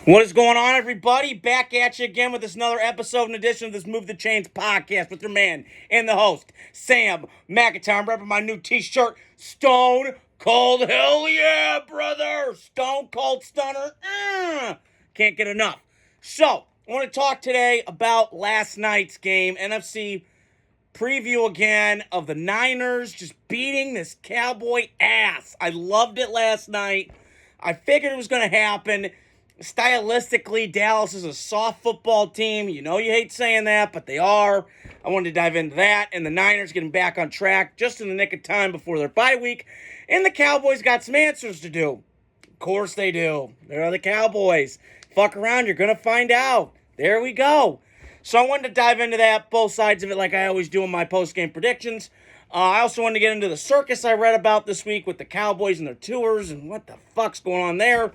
What is going on, everybody? Back at you again with this another episode and edition of this Move the Chains podcast with your man and the host, Sam McIntyre. I'm repping my new t-shirt, Stone Cold. Hell yeah, brother! Stone Cold Stunner. Can't get enough. So, I want to talk today about last night's game, NFC preview again of the Niners just beating this Cowboy ass. I loved it last night. I figured it was going to happen. Stylistically, Dallas is a soft football team. You know you hate saying that, but they are. I wanted to dive into that. And the Niners getting back on track just in the nick of time before their bye week. And the Cowboys got some answers to do. Of course they do. They're the Cowboys. Fuck around, you're going to find out. There we go. So I wanted to dive into that, both sides of it, like I always do in my post-game predictions. I also wanted to get into the circus I read about this week with the Cowboys and their tours and what the fuck's going on there.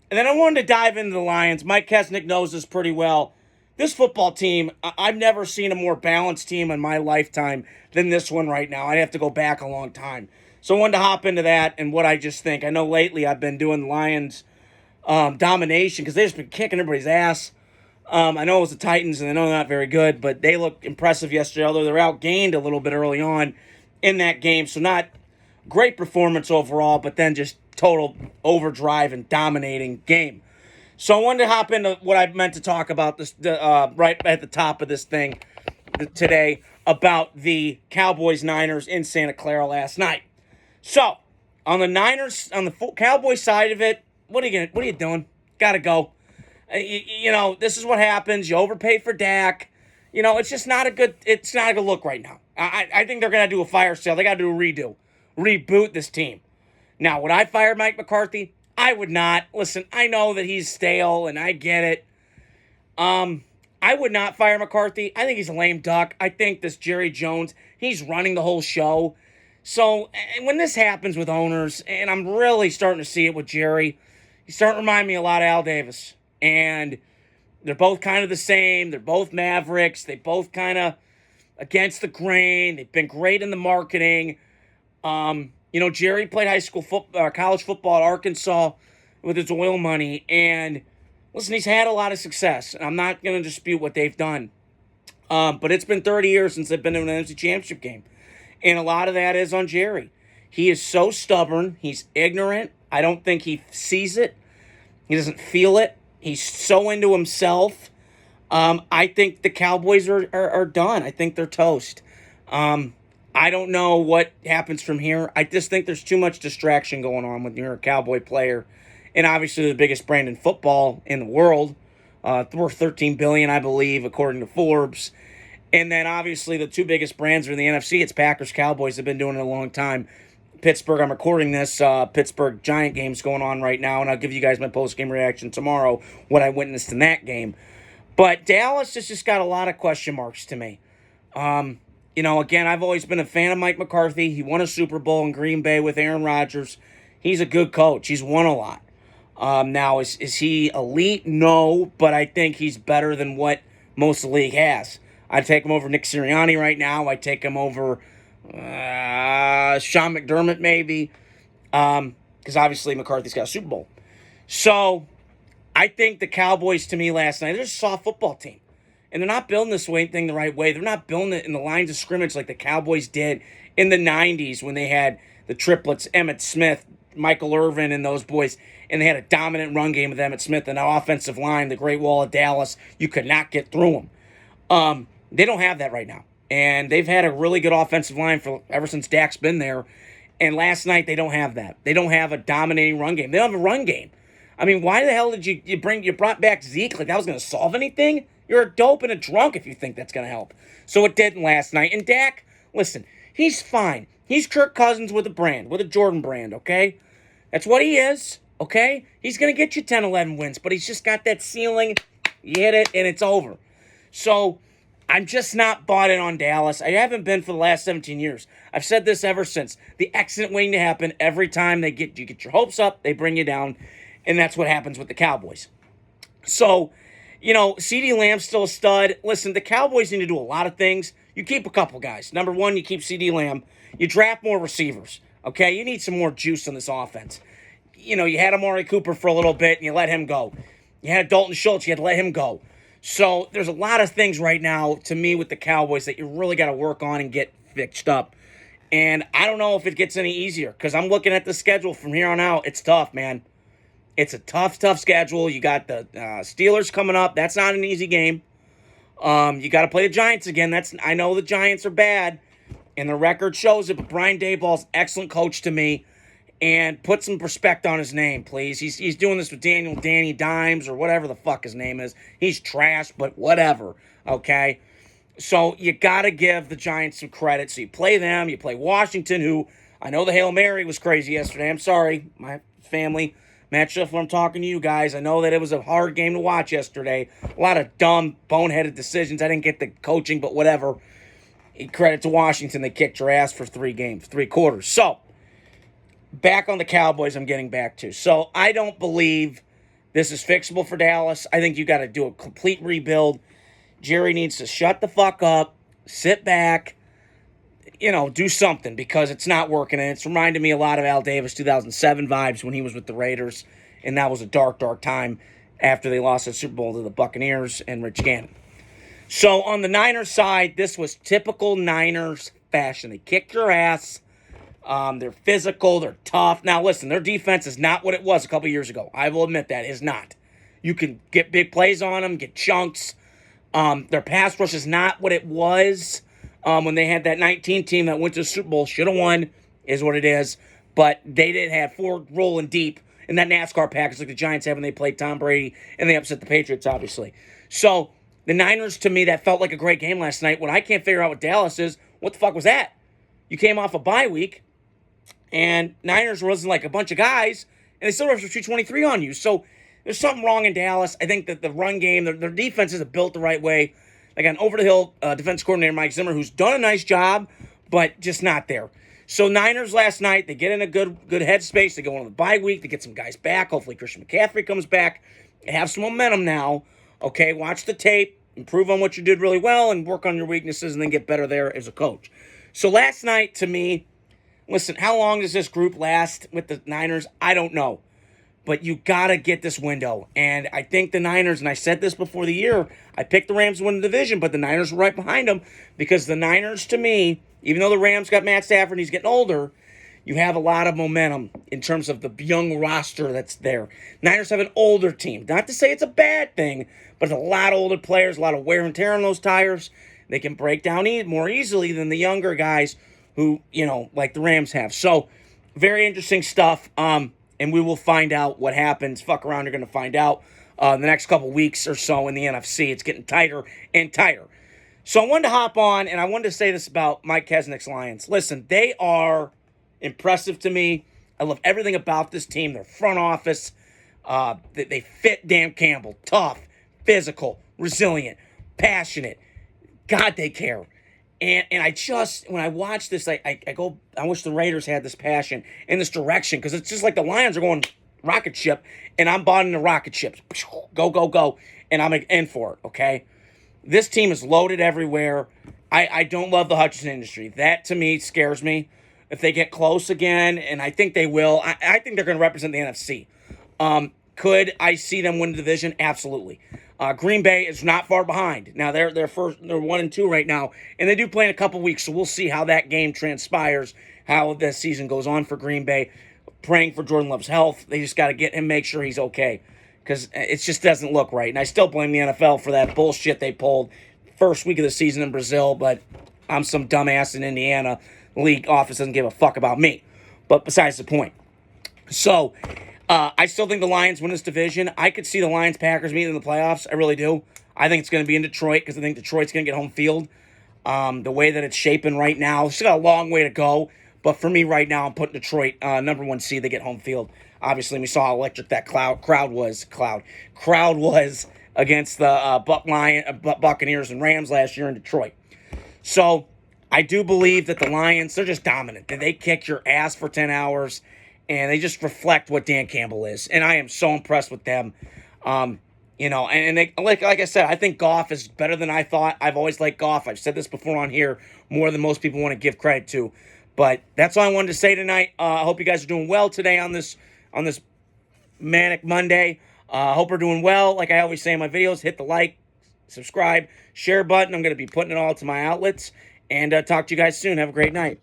And then I wanted to dive into the Lions. Mike Kesnick knows this pretty well. This football team, I've never seen a more balanced team in my lifetime than this one right now. I'd have to go back a long time. So I wanted to hop into that and what I just think. I know lately I've been doing Lions domination because they've just been kicking everybody's ass. I know it was the Titans, and I know they're not very good, but they look impressive yesterday, although they're outgained a little bit early on in that game. So not great performance overall, but then just total overdrive and dominating game. So I wanted to hop into what I meant to talk about this right at the top of this thing today about the Cowboys-Niners in Santa Clara last night. So on the Niners, on the Cowboys side of it, what are you doing? Gotta go. You know, this is what happens. You overpay for Dak. You know, it's just not a good look right now. I think they're gonna do a fire sale. They gotta do a reboot this team. Now, would I fire Mike McCarthy? I would not. Listen, I know that he's stale, and I get it. I would not fire McCarthy. I think he's a lame duck. I think this Jerry Jones, he's running the whole show. So, and when this happens with owners, and I'm really starting to see it with Jerry, he's starting to remind me a lot of Al Davis. And they're both kind of the same. They're both Mavericks. They both kind of against the grain. They've been great in the marketing. You know, Jerry played college football at Arkansas with his oil money. And listen, he's had a lot of success. And I'm not going to dispute what they've done. But it's been 30 years since they've been in an NFC Championship game. And a lot of that is on Jerry. He is so stubborn. He's ignorant. I don't think he sees it. He doesn't feel it. He's so into himself. I think the Cowboys are done. I think they're toast. I don't know what happens from here. I just think there's too much distraction going on when you're a Cowboy player. And obviously the biggest brand in football in the world. Worth $13 billion, I believe, according to Forbes. And then obviously the two biggest brands are in the NFC. It's Packers, Cowboys. They've been doing it a long time. Pittsburgh, I'm recording this Pittsburgh Giant game's going on right now, and I'll give you guys my post-game reaction tomorrow, what I witnessed in that game. But Dallas has just got a lot of question marks to me. You know, again, I've always been a fan of Mike McCarthy. He won a Super Bowl in Green Bay with Aaron Rodgers. He's a good coach. He's won a lot. Now, is he elite? No, but I think he's better than what most of the league has. I'd take him over Nick Sirianni right now. I'd take him over Sean McDermott maybe, because obviously McCarthy's got a Super Bowl. So I think the Cowboys, to me, last night, they're a soft football team. And they're not building this thing the right way. They're not building it in the lines of scrimmage like the Cowboys did in the 90s when they had the triplets, Emmitt Smith, Michael Irvin, and those boys. And they had a dominant run game with Emmitt Smith and an offensive line, the Great Wall of Dallas. You could not get through them. They don't have that right now. And they've had a really good offensive line ever since Dak's been there. And last night, they don't have that. They don't have a dominating run game. They don't have a run game. I mean, why the hell did you brought back Zeke like that was going to solve anything? You're a dope and a drunk if you think that's going to help. So it didn't last night. And Dak, listen, he's fine. He's Kirk Cousins with a Jordan brand, okay? That's what he is, okay? He's going to get you 10, 11 wins, but he's just got that ceiling. You hit it, and it's over. So I'm just not bought in on Dallas. I haven't been for the last 17 years. I've said this ever since. The accident waiting to happen every time you get your hopes up, they bring you down, and that's what happens with the Cowboys. So, you know, CeeDee Lamb's still a stud. Listen, the Cowboys need to do a lot of things. You keep a couple guys. Number one, you keep CeeDee Lamb. You draft more receivers, okay? You need some more juice in this offense. You know, you had Amari Cooper for a little bit, and you let him go. You had Dalton Schultz. You had to let him go. So there's a lot of things right now, to me, with the Cowboys that you really got to work on and get fixed up. And I don't know if it gets any easier because I'm looking at the schedule from here on out. It's tough, man. It's a tough schedule. You got the Steelers coming up. That's not an easy game. You got to play the Giants again. I know the Giants are bad, and the record shows it, but Brian Daboll's excellent coach to me. And put some respect on his name, please. He's doing this with Danny Dimes or whatever the fuck his name is. He's trash, but whatever, okay? So you got to give the Giants some credit. So you play them. You play Washington, who I know the Hail Mary was crazy yesterday. I'm sorry, my family. Matt Schiffler, I'm talking to you guys. I know that it was a hard game to watch yesterday. A lot of dumb, boneheaded decisions. I didn't get the coaching, but whatever. Credit to Washington. They kicked your ass for 3 quarters. So, back on the Cowboys, I'm getting back to. So, I don't believe this is fixable for Dallas. I think you got to do a complete rebuild. Jerry needs to shut the fuck up, sit back, do something because it's not working. And it's reminded me a lot of Al Davis 2007 vibes when he was with the Raiders. And that was a dark, dark time after they lost the Super Bowl to the Buccaneers and Rich Gannon. So, on the Niners side, this was typical Niners fashion. They kicked your ass. They're physical. They're tough. Now, listen, their defense is not what it was a couple years ago. I will admit that. It's not. You can get big plays on them, get chunks. Their pass rush is not what it was when they had that 19 team that went to the Super Bowl. Should have won, is what it is. But they did have 4 rolling deep in that NASCAR package like the Giants had when they played Tom Brady, and they upset the Patriots, obviously. So, the Niners, to me, that felt like a great game last night. What I can't figure out with Dallas is, what the fuck was that? You came off a bye week, and Niners wasn't like a bunch of guys, and they still rushed for 223 on you. So there's something wrong in Dallas. I think that the run game, their defense isn't built the right way. They got an over-the-hill defense coordinator, Mike Zimmer, who's done a nice job, but just not there. So Niners last night, they get in a good headspace. They go on the bye week. They get some guys back. Hopefully Christian McCaffrey comes back. They have some momentum now. Okay, watch the tape, improve on what you did really well, and work on your weaknesses, and then get better there as a coach. So last night, to me, listen, how long does this group last with the Niners? I don't know. But you got to get this window. And I think the Niners, and I said this before the year, I picked the Rams to win the division, but the Niners were right behind them because the Niners, to me, even though the Rams got Matt Stafford and he's getting older, you have a lot of momentum in terms of the young roster that's there. Niners have an older team. Not to say it's a bad thing, but it's a lot of older players, a lot of wear and tear on those tires. They can break down more easily than the younger guys who, like the Rams have. So, very interesting stuff. And we will find out what happens. Fuck around, you're going to find out the next couple weeks or so in the NFC. It's getting tighter and tighter. So, I wanted to hop on, and I wanted to say this about Mike Kesnick's Lions. Listen, they are impressive to me. I love everything about this team. Their front office, they fit Dan Campbell. Tough, physical, resilient, passionate. God, they care. And I just, when I watch this, I wish the Raiders had this passion in this direction because it's just like the Lions are going rocket ship, and I'm bought into rocket ships. Go, go, go. And I'm in for it, okay? This team is loaded everywhere. I don't love the Hutchinson industry. That, to me, scares me. If they get close again, and I think they will, I think they're going to represent the NFC. Could I see them win the division? Absolutely. Green Bay is not far behind. Now they're 1-2 right now, and they do play in a couple weeks, so we'll see how that game transpires, how this season goes on for Green Bay. Praying for Jordan Love's health. They just got to get him, make sure he's okay, because it just doesn't look right. And I still blame the NFL for that bullshit they pulled first week of the season in Brazil, but I'm some dumbass in Indiana. The league office doesn't give a fuck about me. But besides the point. So, I still think the Lions win this division. I could see the Lions-Packers meeting in the playoffs. I really do. I think it's going to be in Detroit because I think Detroit's going to get home field. The way that it's shaping right now, it's got a long way to go. But for me right now, I'm putting Detroit number 1 seed. They get home field. Obviously, we saw how electric that crowd was against the Buccaneers and Rams last year in Detroit. So, I do believe that the Lions, they're just dominant. They kick your ass for 10 hours, and they just reflect what Dan Campbell is. And I am so impressed with them. And they, like I said, I think Goff is better than I thought. I've always liked Goff. I've said this before on here more than most people want to give credit to. But that's all I wanted to say tonight. I hope you guys are doing well today on this manic Monday. Hope we're doing well. Like I always say in my videos, hit the like, subscribe, share button. I'm going to be putting it all to my outlets. And talk to you guys soon. Have a great night.